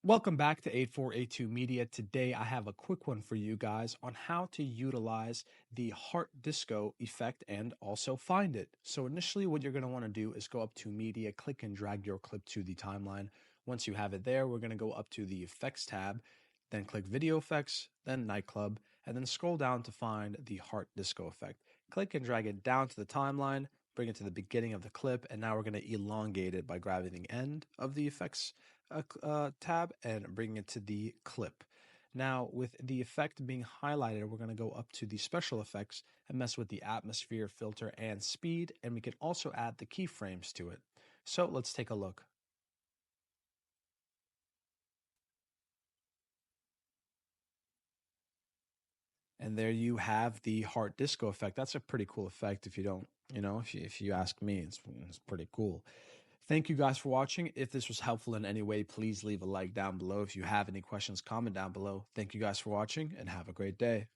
Welcome back to 8482 Media. Today I have a quick one for you guys on how to utilize the heart disco effect and also find it. So initially what you're going to want to do is go up to Media, click and drag your clip to the timeline. Once you have it there, we're going to go up to the Effects tab, then click Video Effects, then Nightclub, and then scroll down to find the heart disco effect. Click and drag it down to the timeline, bring it to the beginning of the clip, and now we're going to elongate it by grabbing the end of the effects tab and bring it to the clip. Now, with the effect being highlighted, we're going to go up to the special effects and mess with the atmosphere, filter, and speed, and we can also add the keyframes to it. So let's take a look. And there you have the heart disco effect. That's a pretty cool effect if you don't, if you ask me, it's pretty cool. Thank you guys for watching. If this was helpful in any way, please leave a like down below. If you have any questions, comment down below. Thank you guys for watching and have a great day.